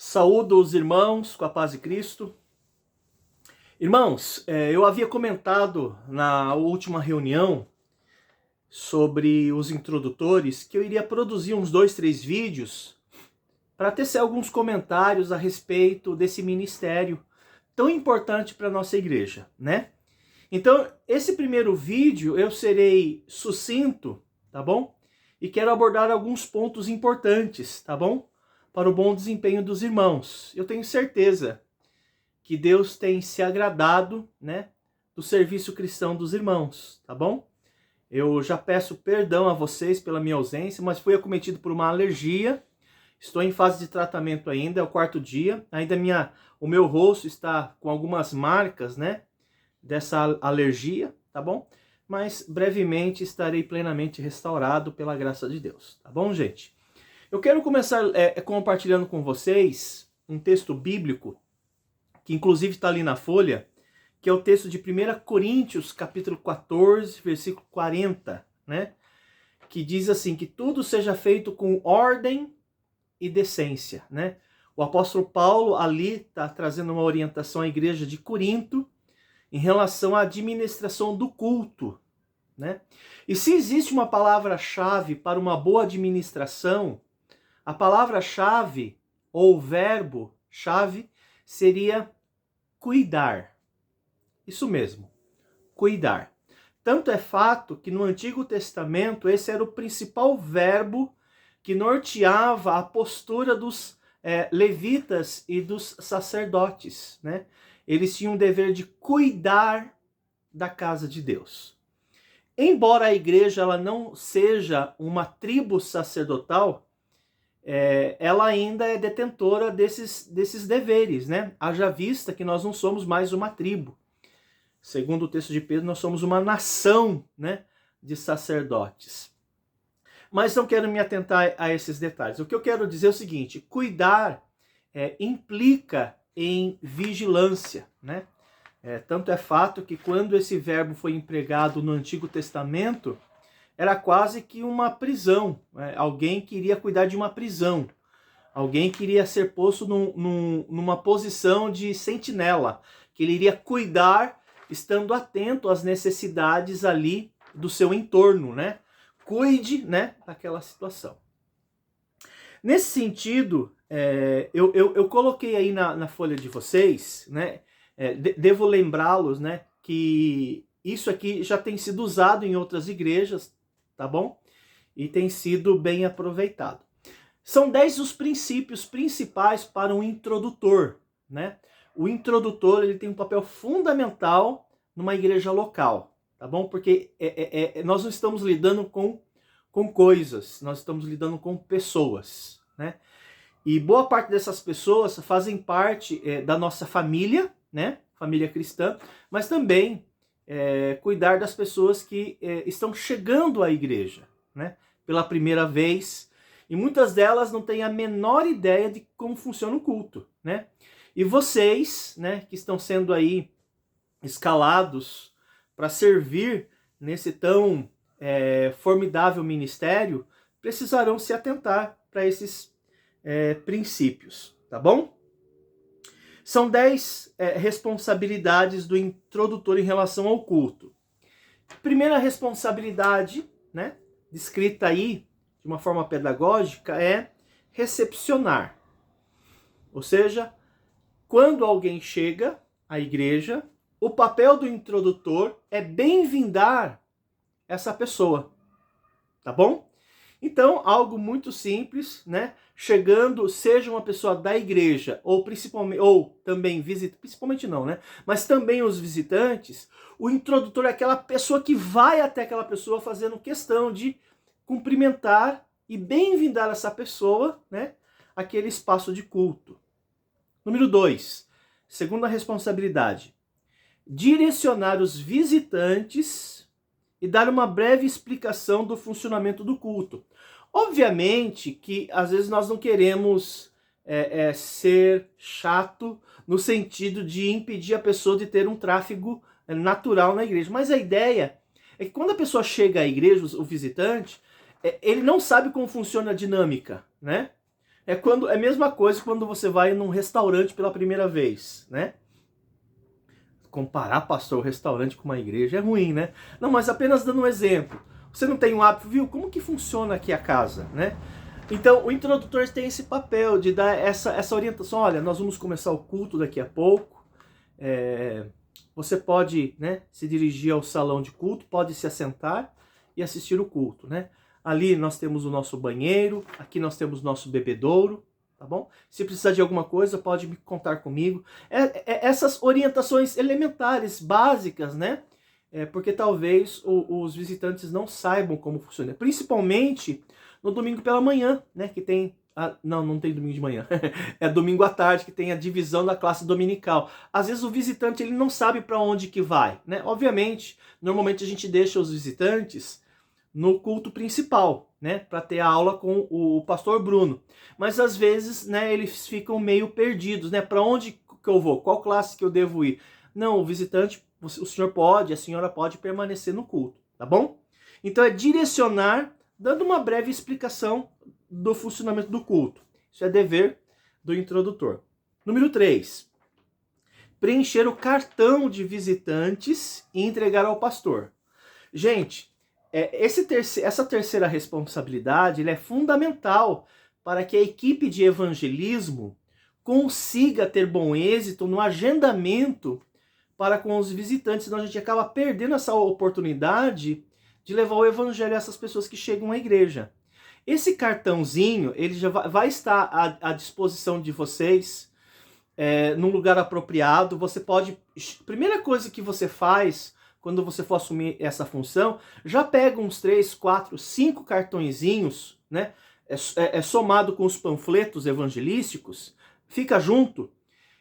Saúdo os irmãos com a paz de Cristo. Irmãos, eu havia comentado na última reunião sobre os introdutores que eu iria produzir uns 2, 3 vídeos para tecer alguns comentários a respeito desse ministério tão importante para a nossa igreja, né? Então, esse primeiro vídeo eu serei sucinto, tá bom? E quero abordar alguns pontos importantes, tá bom? Para o bom desempenho dos irmãos. Eu tenho certeza que Deus tem se agradado, né, do serviço cristão dos irmãos, tá bom? Eu já peço perdão a vocês pela minha ausência, mas fui acometido por uma alergia. Estou em fase de tratamento ainda, é o 4º dia. Ainda o meu rosto está com algumas marcas, né, dessa alergia, tá bom? Mas brevemente estarei plenamente restaurado pela graça de Deus, tá bom, gente? Eu quero começar compartilhando com vocês um texto bíblico, que inclusive está ali na folha, que é o texto de 1 Coríntios, capítulo 14, versículo 40, né? Que diz assim, que tudo seja feito com ordem e decência, né? O apóstolo Paulo ali está trazendo uma orientação à igreja de Corinto em relação à administração do culto, né? E se existe uma palavra-chave para uma boa administração, a palavra-chave ou verbo-chave seria cuidar. Isso mesmo, cuidar. Tanto é fato que no Antigo Testamento esse era o principal verbo que norteava a postura dos levitas e dos sacerdotes, né? Eles tinham o dever de cuidar da casa de Deus. Embora a igreja ela não seja uma tribo sacerdotal, ela ainda é detentora desses deveres, né? Haja vista que nós não somos mais uma tribo. Segundo o texto de Pedro, nós somos uma nação, né, de sacerdotes. Mas não quero me atentar a esses detalhes. O que eu quero dizer é o seguinte: cuidar implica em vigilância, né? Tanto é fato que quando esse verbo foi empregado no Antigo Testamento, era quase que uma prisão. Alguém queria cuidar de uma prisão. Alguém queria ser posto numa posição de sentinela, que ele iria cuidar, estando atento às necessidades ali do seu entorno, né? Cuide, né, daquela situação. Nesse sentido, eu coloquei aí na folha de vocês, né? Devo lembrá-los, né, que isso aqui já tem sido usado em outras igrejas, tá bom? E tem sido bem aproveitado. São 10 os princípios principais para um introdutor, né? O introdutor ele tem um papel fundamental numa igreja local, tá bom? Porque nós não estamos lidando com coisas, nós estamos lidando com pessoas, né? E boa parte dessas pessoas fazem parte da nossa família, né? Família cristã, mas também cuidar das pessoas que estão chegando à igreja, né? Pela primeira vez. E muitas delas não têm a menor ideia de como funciona o culto, né? E vocês, né, que estão sendo aí escalados para servir nesse tão formidável ministério, precisarão se atentar para esses princípios, tá bom? São 10 responsabilidades do introdutor em relação ao culto. Primeira responsabilidade, né, descrita aí de uma forma pedagógica, é recepcionar. Ou seja, quando alguém chega à igreja, o papel do introdutor é bem-vindar essa pessoa, tá bom? Então, algo muito simples, né? Chegando, seja uma pessoa da igreja, ou principalmente, ou também principalmente não, né? Mas também os visitantes, o introdutor é aquela pessoa que vai até aquela pessoa fazendo questão de cumprimentar e bem-vindar essa pessoa, né? Aquele espaço de culto. Número 2, segunda responsabilidade, direcionar os visitantes e dar uma breve explicação do funcionamento do culto. Obviamente que às vezes nós não queremos ser chato no sentido de impedir a pessoa de ter um tráfego natural na igreja. Mas a ideia é que quando a pessoa chega à igreja, o visitante, ele não sabe como funciona a dinâmica, né? É a mesma coisa quando você vai num restaurante pela primeira vez, né? Comparar, pastor, o restaurante com uma igreja é ruim, né? Não, mas apenas dando um exemplo. Você não tem um hábito, viu? Como que funciona aqui a casa, né? Então, o introdutor tem esse papel de dar essa orientação. Olha, nós vamos começar o culto daqui a pouco. Você pode, né, se dirigir ao salão de culto, pode se assentar e assistir o culto, né? Ali nós temos o nosso banheiro, aqui nós temos o nosso bebedouro, tá bom? Se precisar de alguma coisa, pode me contar comigo. Essas orientações elementares, básicas, né? Porque talvez os visitantes não saibam como funciona. Principalmente no domingo pela manhã, né? Que tem... não tem domingo de manhã. É domingo à tarde que tem a divisão da classe dominical. Às vezes o visitante ele não sabe para onde que vai, né? Obviamente, normalmente a gente deixa os visitantes no culto principal, né, para ter a aula com o pastor Bruno. Mas às vezes, né, eles ficam meio perdidos, né? Para onde que eu vou? Qual classe que eu devo ir? Não, o visitante, o senhor pode, a senhora pode permanecer no culto, tá bom? Então é direcionar, dando uma breve explicação do funcionamento do culto. Isso é dever do introdutor. Número 3. Preencher o cartão de visitantes e entregar ao pastor. Gente, essa terceira responsabilidade é fundamental para que a equipe de evangelismo consiga ter bom êxito no agendamento para com os visitantes, senão a gente acaba perdendo essa oportunidade de levar o evangelho a essas pessoas que chegam à igreja. Esse cartãozinho, ele já vai estar à disposição de vocês num lugar apropriado. Você pode... Primeira coisa que você faz quando você for assumir essa função, já pega uns 3, 4, 5 cartõezinhos, né? Somado com os panfletos evangelísticos, fica junto,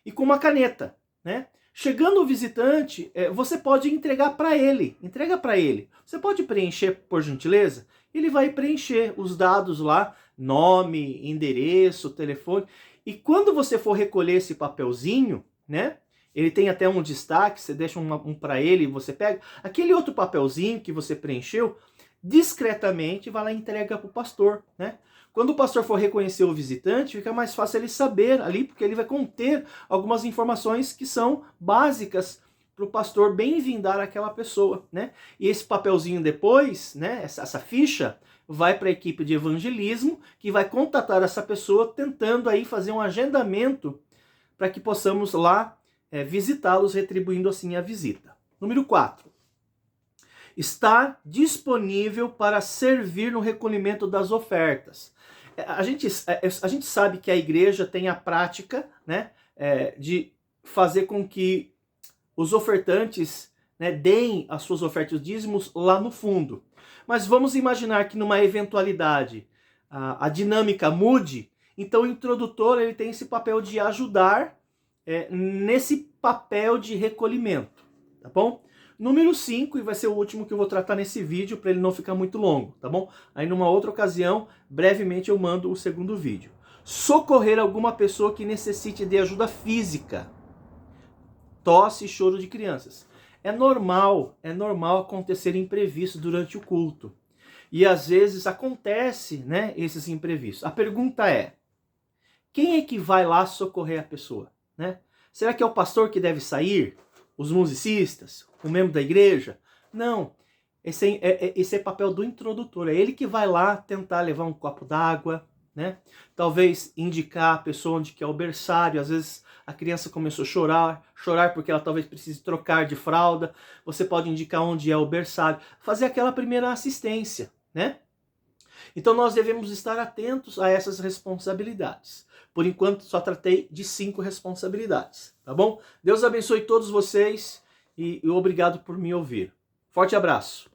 e com uma caneta, né? Chegando o visitante, você pode entregar para ele. Entrega para ele. Você pode preencher, por gentileza? Ele vai preencher os dados lá, nome, endereço, telefone. E quando você for recolher esse papelzinho, né? Ele tem até um destaque, você deixa um para ele e você pega. Aquele outro papelzinho que você preencheu, discretamente vai lá e entrega para o pastor, né? Quando o pastor for reconhecer o visitante, fica mais fácil ele saber ali, porque ele vai conter algumas informações que são básicas para o pastor bem-vindar aquela pessoa, né? E esse papelzinho depois, né, essa ficha, vai para a equipe de evangelismo, que vai contatar essa pessoa, tentando aí fazer um agendamento para que possamos lá visitá-los, retribuindo assim a visita. Número 4. Estar disponível para servir no recolhimento das ofertas. A gente sabe que a igreja tem a prática, né, de fazer com que os ofertantes, né, deem as suas ofertas e dízimos lá no fundo. Mas vamos imaginar que numa eventualidade a dinâmica mude, então o introdutor ele tem esse papel de ajudar nesse papel de recolhimento, tá bom? Número 5, e vai ser o último que eu vou tratar nesse vídeo para ele não ficar muito longo, tá bom? Aí numa outra ocasião, brevemente eu mando o segundo vídeo. Socorrer alguma pessoa que necessite de ajuda física. Tosse e choro de crianças. É normal acontecer imprevisto durante o culto. E às vezes acontece, né, esses imprevistos. A pergunta é, quem é que vai lá socorrer a pessoa? Né? Será que é o pastor que deve sair? Os musicistas? O membro da igreja? Não. Esse é papel do introdutor. É ele que vai lá tentar levar um copo d'água, né? Talvez indicar a pessoa onde que é o berçário. Às vezes a criança começou a chorar porque ela talvez precise trocar de fralda. Você pode indicar onde é o berçário. Fazer aquela primeira assistência, né? Então nós devemos estar atentos a essas responsabilidades. Por enquanto só tratei de 5 responsabilidades, tá bom? Deus abençoe todos vocês e obrigado por me ouvir. Forte abraço!